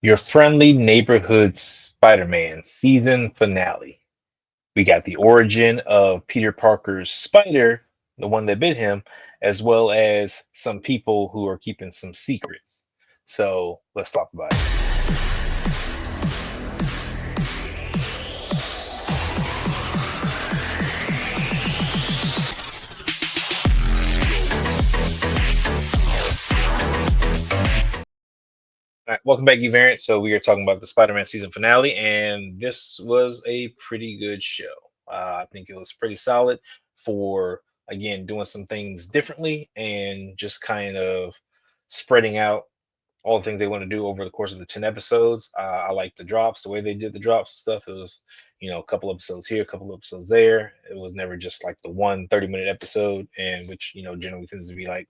Your Friendly Neighborhood Spider-Man season finale. We got the origin of Peter Parker's spider, the one that bit him, as well as some people who are keeping some secrets. So let's talk about it. All right, welcome back, Variant. So we are talking about the Spider-Man season finale, and this was a pretty good show. I think it was pretty solid for again doing some things differently and just kind of spreading out all the things they want to do over the course of the 10 episodes. I like the drops, the way they did the drops and stuff. It was, a couple episodes here, a couple episodes there. It was never just like the one 30-minute episode, and which, generally tends to be like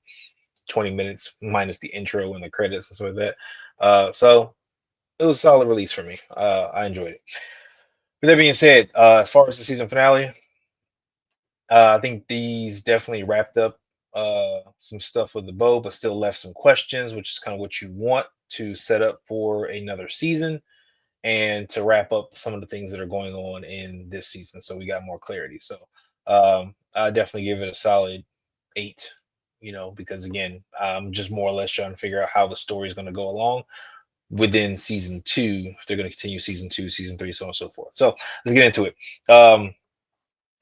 20 minutes minus the intro and the credits and stuff like that. So it was a solid release for me. I enjoyed it. With that being said, as far as the season finale, I think these definitely wrapped up some stuff with the bow, but still left some questions, which is kind of what you want to set up for another season and to wrap up some of the things that are going on in this season. So we got more clarity. So I definitely give it a solid 8. Because again, I'm just more or less trying to figure out how the story is going to go along within season 2. If they're going to continue season 2, season 3, so on and so forth. So let's get into it.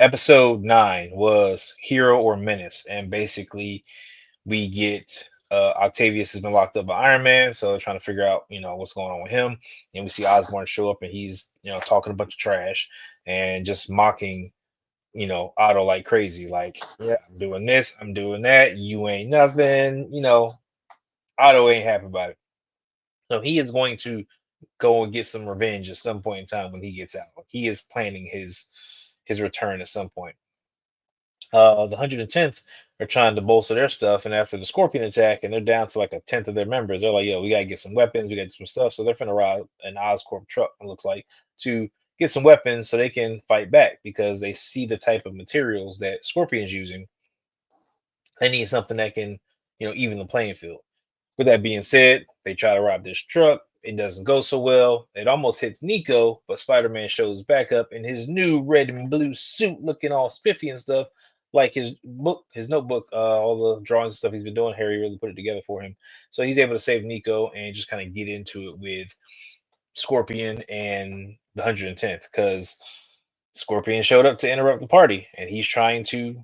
Episode 9 was Hero or Menace, and basically we get Octavius has been locked up by Iron Man, so they're trying to figure out what's going on with him. And we see Osborn show up, and he's talking a bunch of trash and just mocking Otto like crazy, like, yeah, I'm doing this, I'm doing that, you ain't nothing. Otto ain't happy about it, so he is going to go and get some revenge at some point in time when he gets out. He is planning his return at some point. The 110th are trying to bolster their stuff, and after the Scorpion attack, and they're down to like a tenth of their members, they're like, "Yo, we gotta get some weapons, we gotta do some stuff." So they're finna ride an Oscorp truck, it looks like, to get some weapons so they can fight back because they see the type of materials that Scorpion's using. They need something that can, even the playing field. With that being said, they try to rob this truck. It doesn't go so well. It almost hits Nico, but Spider-Man shows back up in his new red and blue suit, looking all spiffy and stuff, like his book, his notebook, all the drawings and stuff he's been doing. Harry really put it together for him, so he's able to save Nico and just kind of get into it with Scorpion and the 110th because Scorpion showed up to interrupt the party, and he's trying to,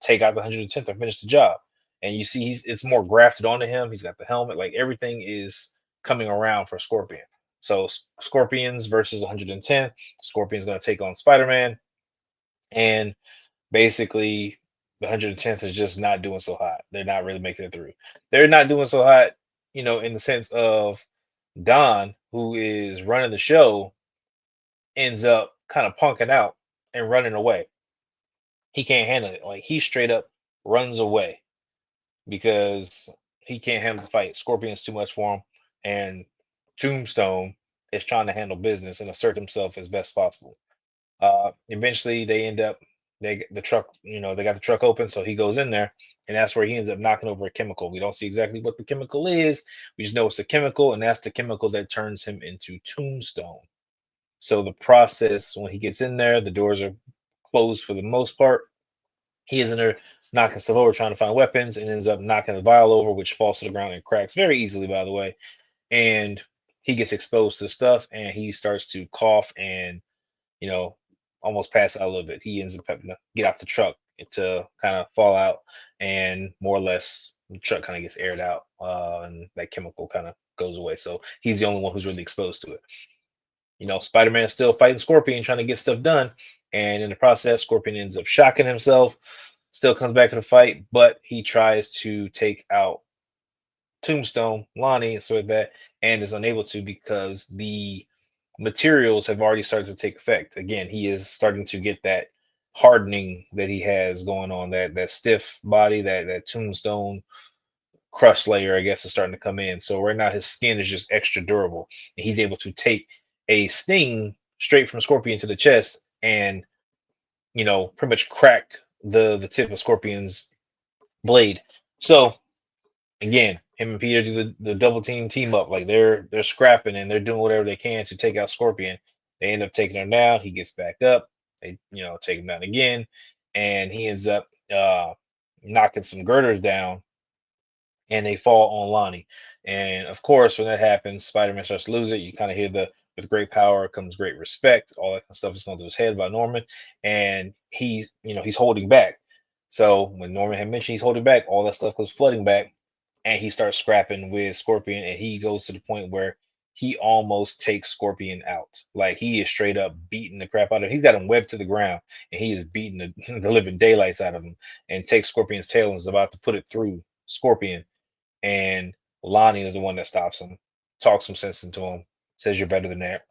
take out the 110th or finish the job. And you see, it's more grafted onto him. He's got the helmet, like everything is coming around for Scorpion. So Scorpions versus 110. Scorpion's going to take on Spider-Man, and basically the 110th is just not doing so hot. They're not really making it through. They're not doing so hot, in the sense of Don, who is running the show, ends up kind of punking out and running away. He can't handle it. Like he straight up runs away because he can't handle the fight. Scorpion's too much for him, and Tombstone is trying to handle business and assert himself as best possible. Eventually, they end up the truck. They got the truck open, so he goes in there, and that's where he ends up knocking over a chemical. We don't see exactly what the chemical is. We just know it's a chemical, and that's the chemical that turns him into Tombstone. So the process when he gets in there, the doors are closed for the most part. He is in there knocking stuff over, trying to find weapons, and ends up knocking the vial over, which falls to the ground and cracks very easily, by the way. And he gets exposed to stuff, and he starts to cough and you know almost pass out a little bit. He ends up having to get off the truck to kind of fall out, and more or less the truck kind of gets aired out, and that chemical kind of goes away. So he's the only one who's really exposed to it. Spider-Man is still fighting Scorpion, trying to get stuff done. And in the process, Scorpion ends up shocking himself, still comes back to the fight, but he tries to take out Tombstone, Lonnie, and sort of that, and is unable to because the materials have already started to take effect. Again, he is starting to get that hardening that he has going on, that stiff body, that Tombstone crust layer, I guess, is starting to come in. So right now his skin is just extra durable, and he's able to take a sting straight from Scorpion to the chest and pretty much crack the tip of Scorpion's blade. So again, him and Peter do the double team up. Like they're scrapping and they're doing whatever they can to take out Scorpion. They end up taking him down. He gets back up. They take him down again, and he ends up knocking some girders down, and they fall on Lonnie. And of course, when that happens, Spider-Man starts to lose it. You kind of hear the with great power comes great respect. All that kind of stuff is going through his head by Norman, and he's holding back. So when Norman had mentioned he's holding back, all that stuff goes flooding back, and he starts scrapping with Scorpion, and he goes to the point where he almost takes Scorpion out. Like he is straight up beating the crap out of him. He's got him webbed to the ground, and he is beating the living daylights out of him, and takes Scorpion's tail and is about to put it through Scorpion, and Lonnie is the one that stops him, talks some sense into him, says you're better than that.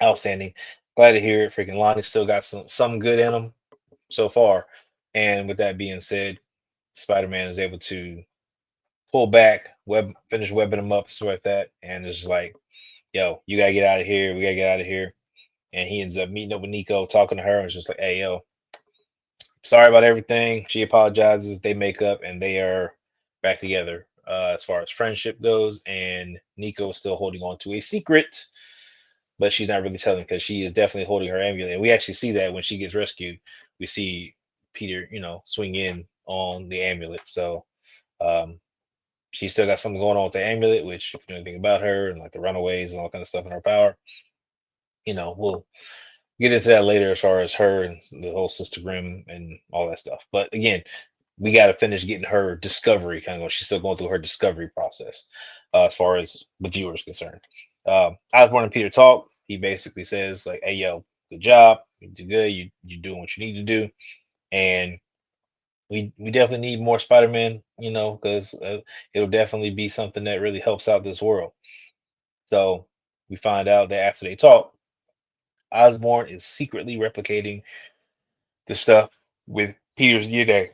Outstanding. Glad to hear it. Freaking Lonnie still got some good in him so far. And with that being said, Spider-Man is able to pull back, finish webbing him up, stuff like that, and it's just like, yo, you gotta get out of here. We gotta get out of here. And he ends up meeting up with Nico, talking to her, and it's just like, hey, yo, sorry about everything. She apologizes. They make up, and they are back together as far as friendship goes. And Nico is still holding on to a secret, but she's not really telling because she is definitely holding her amulet. And we actually see that when she gets rescued. We see Peter, swing in on the amulet. So um, she's still got something going on with the amulet, which if you know anything about her and like the runaways and all kind of stuff in her power, we'll get into that later as far as her and the whole Sister Grimm and all that stuff. But again, we got to finish getting her discovery kind of going. She's still going through her discovery process as far as the viewer is concerned. Osborn and Peter talk. He basically says like, "Hey, yo, good job. You do good. You doing what you need to do, and we definitely need more Spider-Man. Because it'll definitely be something that really helps out this world." So we find out that after they talk, Osborn is secretly replicating the stuff with Peter's DNA.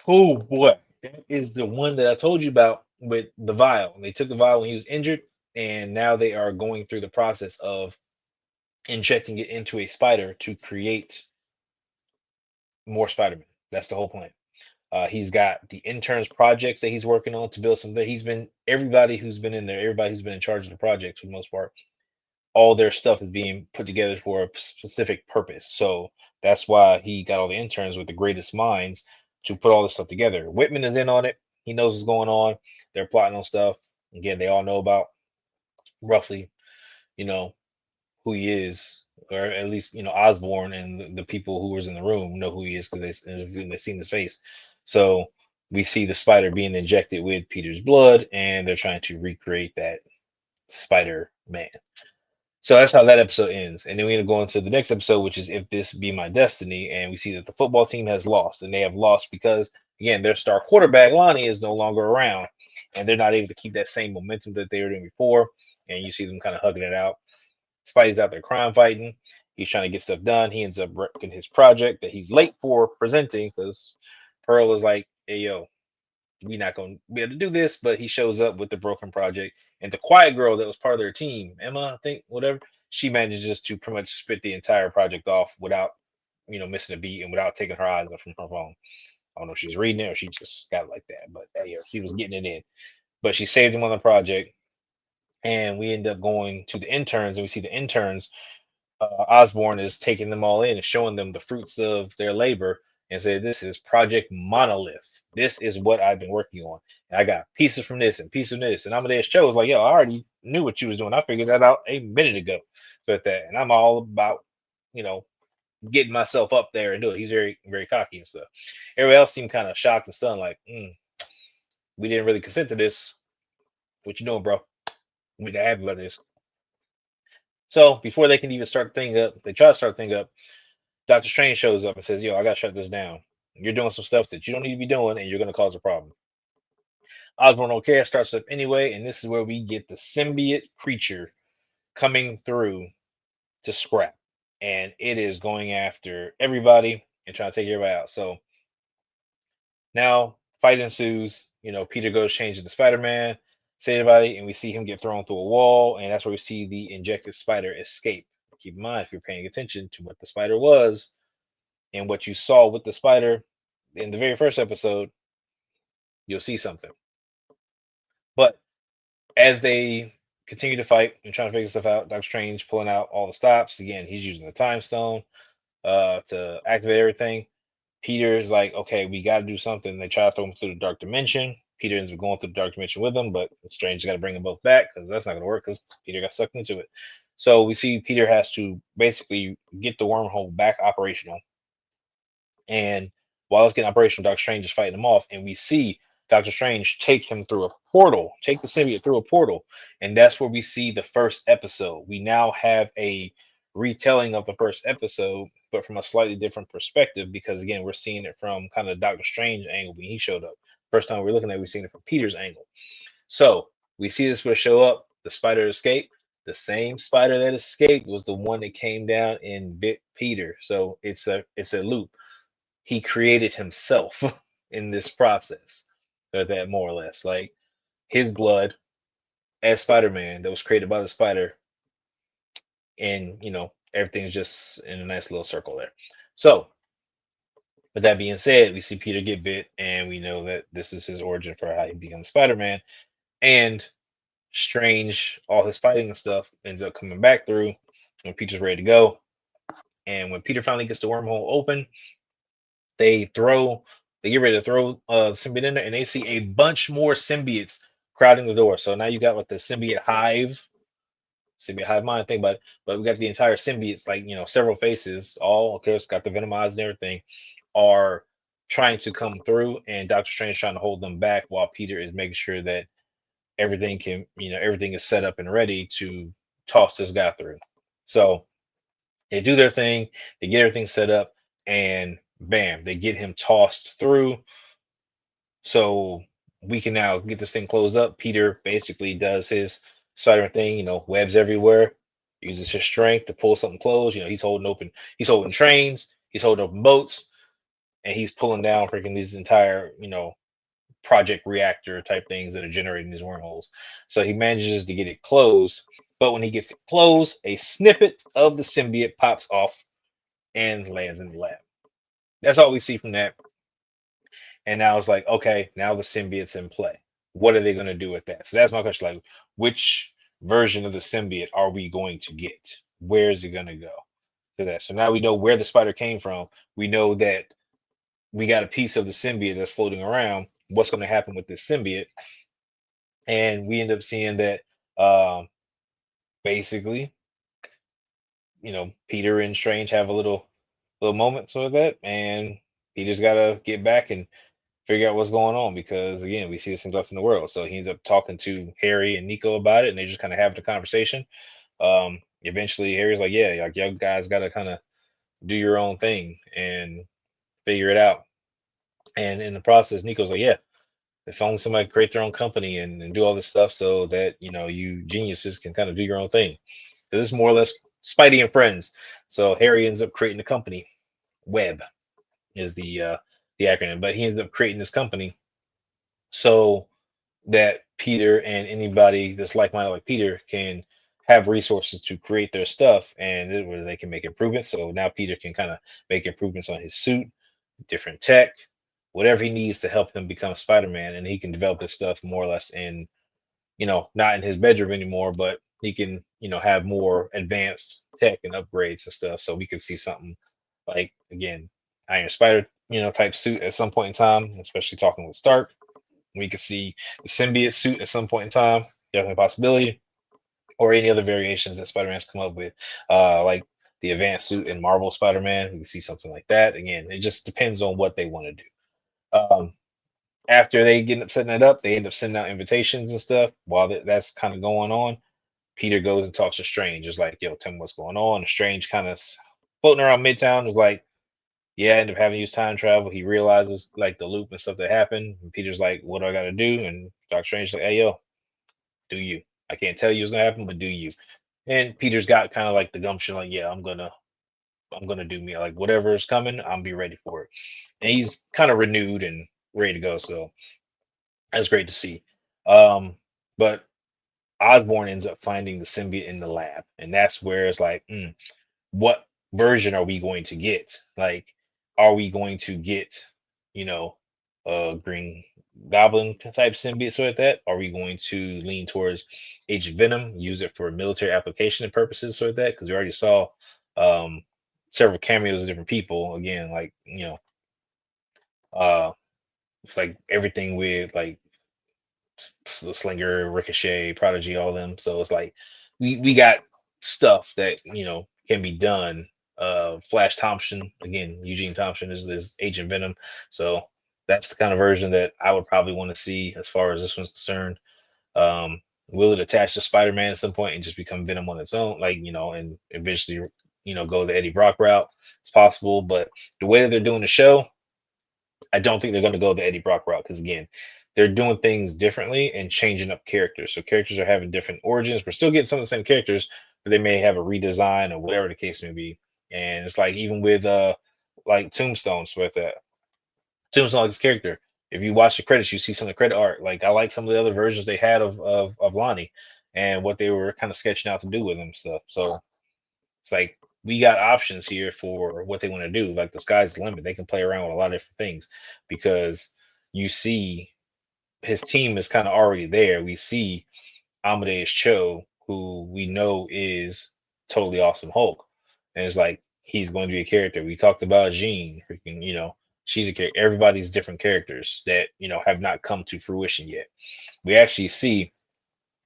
Oh boy, that is the one that I told you about with the vial. They took the vial when he was injured, and now they are going through the process of injecting it into a spider to create more Spider-Man. That's the whole plan. He's got the interns projects that he's working on to build something. He's been everybody who's been in there, everybody who's been in charge of the project for the most part, all their stuff is being put together for a specific purpose. So that's why he got all the interns with the greatest minds to put all this stuff together. Whitman is in on it. He knows what's going on. They're plotting on stuff. Again, they all know about roughly, you know, who he is, or at least Osborn and the people who was in the room know who he is because they seen his face. So we see the spider being injected with Peter's blood, and they're trying to recreate that Spider Man. So that's how that episode ends. And then we end up going to the next episode, which is If This Be My Destiny. And we see that the football team has lost. And they have lost because, again, their star quarterback, Lonnie, is no longer around. And they're not able to keep that same momentum that they were doing before. And you see them kind of hugging it out. Spidey's out there crime fighting. He's trying to get stuff done. He ends up wrecking his project that he's late for presenting because Pearl is like, hey, yo, we're not going to be able to do this, but he shows up with the broken project. And the quiet girl that was part of their team, Emma, I think, whatever, she manages to pretty much spit the entire project off without, missing a beat and without taking her eyes off from her phone. I don't know if she was reading it or she just got it like that, but yeah, she was getting it in. But she saved him on the project. And we end up going to the interns, and we see the interns. Osborne is taking them all in and showing them the fruits of their labor and say, this is Project Monolith. This is what I've been working on. And I got pieces from this and pieces from this. And Amadeus Cho was like, yo, I already knew what you was doing. I figured that out a minute ago. But that, and I'm all about, you know, getting myself up there and do it. He's very, very cocky and stuff. Everybody else seemed kind of shocked and stunned, like, we didn't really consent to this. What you doing, bro? We not happy about this. So before they can even start the thing up, they try to start the thing up. Doctor Strange shows up and says, "Yo, I gotta shut this down. You're doing some stuff that you don't need to be doing, and you're gonna cause a problem." Osborn don't care, starts up anyway, and this is where we get the symbiote creature coming through to scrap, and it is going after everybody and trying to take everybody out. So now fight ensues. Peter goes change into Spider-Man, save everybody, and we see him get thrown through a wall, and that's where we see the injected spider escape. Keep in mind, if you're paying attention to what the spider was and what you saw with the spider in the very first episode, you'll see something. But as they continue to fight and trying to figure stuff out, Doctor Strange pulling out all the stops. Again, he's using the time stone to activate everything. Peter is like, okay, we got to do something. They try to throw him through the dark dimension. Peter ends up going through the dark dimension with them, but Strange got to bring them both back because that's not going to work because Peter got sucked into it. So we see Peter has to basically get the wormhole back operational. And while it's getting operational, Doctor Strange is fighting him off, and we see Doctor Strange take him through a portal, take the symbiote through a portal, and that's where we see the first episode. We now have a retelling of the first episode, but from a slightly different perspective, because again, we're seeing it from kind of Doctor Strange angle when he showed up. First time we're looking at, it, we've seen it from Peter's angle. So we see this will show up. The spider escaped. The same spider that escaped was the one that came down and bit Peter. So it's a loop. He created himself in this process. That more or less, like his blood as Spider-Man that was created by the spider, and everything's just in a nice little circle there. So, with that being said, we see Peter get bit, and we know that this is his origin for how he becomes Spider-Man. And Strange, all his fighting and stuff ends up coming back through when Peter's ready to go. And when Peter finally gets the wormhole open, they throw, they get ready to throw symbiote in there, and they see a bunch more symbiotes crowding the door. So now you got like the symbiote hive mind thing, but we got the entire symbiotes, like several faces, all okay, it's got the venom eyes and everything, are trying to come through, and Doctor Strange trying to hold them back while Peter is making sure that everything is set up and ready to toss this guy through. So they do their thing, they get everything set up, and bam, they get him tossed through. So we can now get this thing closed up. Peter basically does his Spider thing, webs everywhere, uses his strength to pull something closed. He's holding trains, he's holding open boats, and he's pulling down freaking these entire, project reactor type things that are generating these wormholes. So he manages to get it closed. But when he gets it closed, a snippet of the symbiote pops off and lands in the lab. That's all we see from that. And now it's like, okay, now the symbiote's in play. What are they going to do with that? So that's my question. Like, which version of the symbiote are we going to get? Where is it going to go? To that. So now we know where the spider came from. We know that we got a piece of the symbiote that's floating around. What's going to happen with this symbiote? And we end up seeing that um, basically, Peter and Strange have a little moment so of that, and Peter's got to get back and figure out what's going on because again, we see this in left in the world. So he ends up talking to Harry and Nico about it, and they just kind of have the conversation. Eventually, Harry's like, "Yeah, like you guys got to kind of do your own thing and figure it out." And in the process, Nico's like, "Yeah, if only somebody create their own company and do all this stuff so that you geniuses can kind of do your own thing." So this is more or less Spidey and friends. So Harry ends up creating a company. Web is the acronym, but he ends up creating this company so that Peter and anybody that's like-minded like Peter can have resources to create their stuff and where they can make improvements. So now Peter can kind of make improvements on his suit, different tech, whatever he needs to help him become Spider-Man, and he can develop his stuff more or less in, not in his bedroom anymore, but he can, have more advanced tech and upgrades and stuff. So we could see something like again, Iron Spider, type suit at some point in time, especially talking with Stark. We could see the symbiote suit at some point in time, definitely a possibility, or any other variations that Spider-Man's come up with, like the advanced suit in Marvel Spider-Man. We can see something like that. Again, it just depends on what they want to do. After they get up setting it up, they end up sending out invitations and stuff. While that's kind of going on, Peter goes and talks to Strange. Is like, "Yo, tell me what's going on." And Strange kind of floating around Midtown is like, "Yeah, I end up having to use time travel." He realizes like the loop and stuff that happened. And Peter's like, "What do I got to do?" And Doctor Strange's like, "Hey, yo, do you? I can't tell you what's gonna happen, but do you?" And Peter's got kind of like the gumption, like, "Yeah, I'm gonna do me. Like whatever is coming, I'm be ready for it." And he's kind of renewed and ready to go. So that's great to see. But Osborn ends up finding the symbiote in the lab, and that's where it's like, what version are we going to get? Like, are we going to get, you know, green? Goblin type symbiote sort of that? Are we going to lean towards Agent Venom, use it for military application and purposes sort of that? Because we already saw um, several cameos of different people. Again, like uh, it's like everything with like Slinger, Ricochet, Prodigy, all them. So it's like we got stuff that can be done. Flash Thompson again, Eugene Thompson is Agent Venom. So that's the kind of version that I would probably want to see as far as this one's concerned. Um, will it attach to Spider-Man at some point and just become Venom on its own, like and eventually go the Eddie Brock route? It's possible, but the way that they're doing the show, I don't think they're going to go the Eddie Brock route because again, they're doing things differently and changing up characters. So characters are having different origins. We're still getting some of the same characters, but they may have a redesign or whatever the case may be. And it's like even with like Tombstones with that Tombstone like his character. If you watch the credits, you see some of the credit art. Like I like some of the other versions they had of Lonnie and what they were kind of sketching out to do with him stuff. So it's like we got options here for what they want to do. Like the sky's the limit. They can play around with a lot of different things because you see his team is kind of already there. We see Amadeus Cho, who we know is totally awesome Hulk, and it's like he's going to be a character. We talked about Jean, freaking, she's a character. Everybody's different characters that have not come to fruition yet. We actually see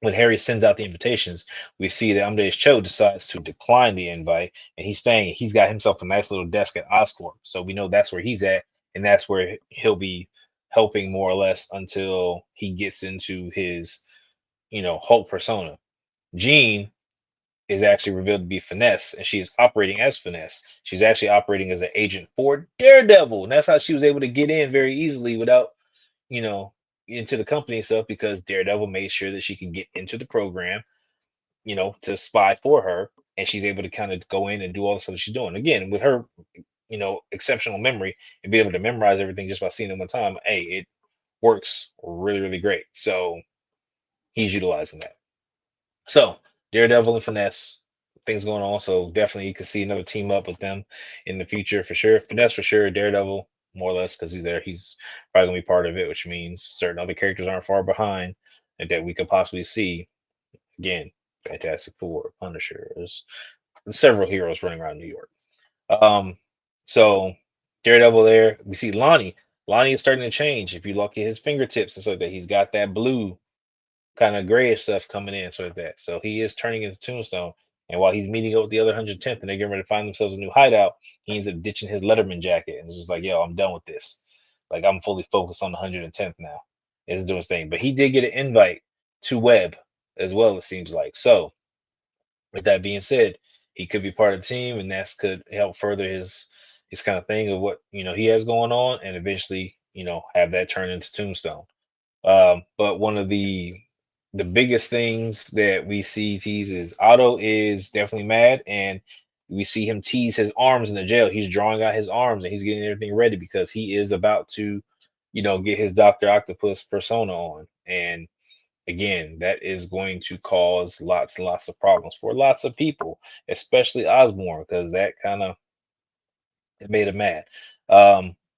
when Harry sends out the invitations, we see that Amadeus Cho decides to decline the invite, and he's staying. He's got himself a nice little desk at Oscorp, so we know that's where he's at, and that's where he'll be helping more or less until he gets into his, Hulk persona. Jean is actually revealed to be Finesse, and she's operating as Finesse. She's actually operating as an agent for Daredevil, and that's how she was able to get in very easily without you know, into the company and stuff because Daredevil made sure that she can get into the program, to spy for her. And she's able to kind of go in and do all the stuff that she's doing. Again, with her, exceptional memory and be able to memorize everything just by seeing it one time, hey, it works really, really great. So he's utilizing that. So Daredevil and Finesse, things going on. So definitely you can see another team up with them in the future for sure. Finesse for sure. Daredevil more or less because he's there. He's probably gonna be part of it, which means certain other characters aren't far behind and that we could possibly see again. Fantastic Four, Punisher. There's several heroes running around New York. Um, so Daredevil there. We see Lonnie. Lonnie is starting to change. If you look at his fingertips and stuff like that, he's got that blue kind of grayish stuff coming in, sort of that. So he is turning into Tombstone. And while he's meeting up with the other 110th and they're getting ready to find themselves a new hideout, he ends up ditching his Letterman jacket and it's just like, yo, I'm done with this. Like I'm fully focused on the 110th now. It's doing his thing. But he did get an invite to Web as well, it seems like. So with that being said, he could be part of the team and that could help further his kind of thing of what he has going on and eventually, have that turn into Tombstone. But one of the biggest things that we see tease is Otto is definitely mad, and we see him tease his arms in the jail. He's drawing out his arms and he's getting everything ready because he is about to, get his Doctor Octopus persona on. And again, that is going to cause lots and lots of problems for lots of people, especially Osborn, because that kind of it made him mad.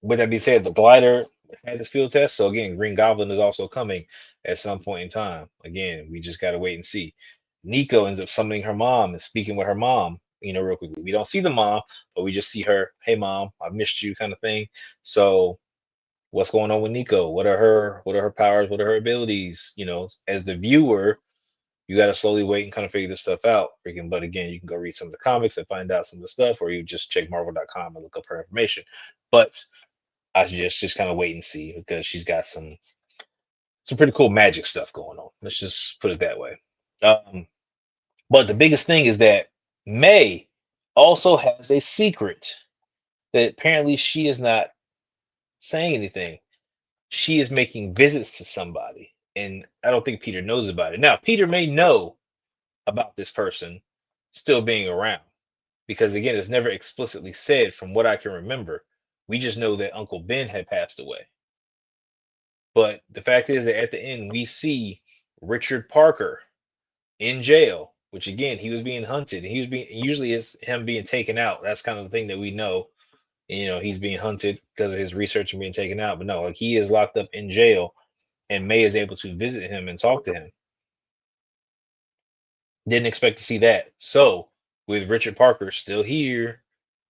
With that being said, the glider had his field test. So again, Green Goblin is also coming at some point in time. Again, we just gotta wait and see. Nico ends up summoning her mom and speaking with her mom, real quickly. We don't see the mom, but we just see her, hey mom, I missed you kind of thing. So what's going on with Nico? What are her powers? What are her abilities? As the viewer, you got to slowly wait and kind of figure this stuff out. Freaking, but again, you can go read some of the comics and find out some of the stuff, or you just check Marvel.com and look up her information. But I suggest just kind of wait and see because she's got some pretty cool magic stuff going on. Let's just put it that way. Um, but the biggest thing is that May also has a secret that apparently she is not saying anything. She is making visits to somebody, and I don't think Peter knows about it. Now, Peter may know about this person still being around because again it's never explicitly said from what I can remember. We just know that Uncle Ben had passed away, but the fact is that at the end we see Richard Parker in jail, which again he was being hunted and he was being usually is him being taken out. That's kind of the thing that we know. He's being hunted because of his research and being taken out, but no, like he is locked up in jail and May is able to visit him and talk to him. Didn't expect to see that. So with Richard Parker still here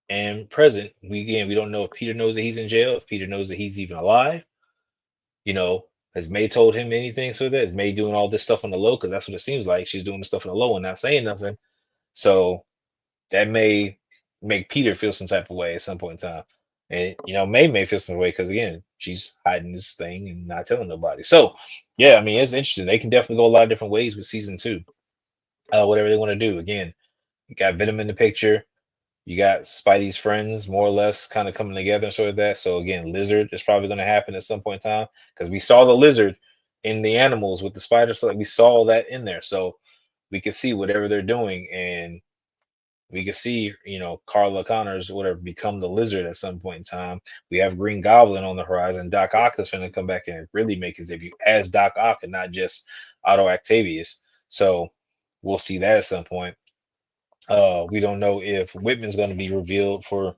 and present, we don't know if Peter knows that he's in jail, if Peter knows that he's even alive. You know, has May told him anything? So that is May doing all this stuff on the low? Because that's what it seems like. She's doing the stuff on the low and not saying nothing. So that may make Peter feel some type of way at some point in time. And May feel some way because again, she's hiding this thing and not telling nobody. So yeah, I mean it's interesting. They can definitely go a lot of different ways with season two. Whatever they want to do. Again, you got Venom in the picture. You got Spidey's friends more or less kind of coming together and sort of that. So again, Lizard is probably going to happen at some point in time because we saw the Lizard in the animals with the spider. So like we saw that in there. So we can see whatever they're doing and we could see, Carla Connors, whatever, become the Lizard at some point in time. We have Green Goblin on the horizon. Doc Ock is going to come back and really make his debut as Doc Ock and not just Otto Octavius. So we'll see that at some point. We don't know if Whitman's going to be revealed for,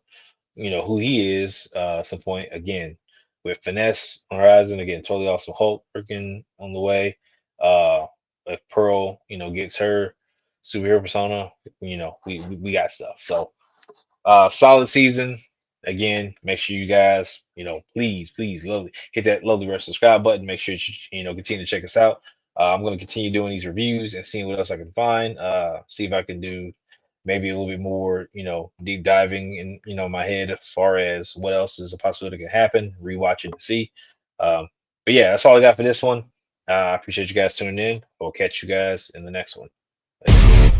who he is at some point. Again, with Finesse on the horizon, again, totally awesome Hulk working on the way. If Pearl, gets her superhero persona, we got stuff. So solid season. Again, make sure you guys, please, lovely, hit that lovely red subscribe button. Make sure you continue to check us out. I'm going to continue doing these reviews and seeing what else I can find. See if I can do maybe a little bit more, deep diving in, my head as far as what else is a possibility that can happen. Rewatching to see. Um, but yeah, that's all I got for this one. I appreciate you guys tuning in. We'll catch you guys in the next one. Later.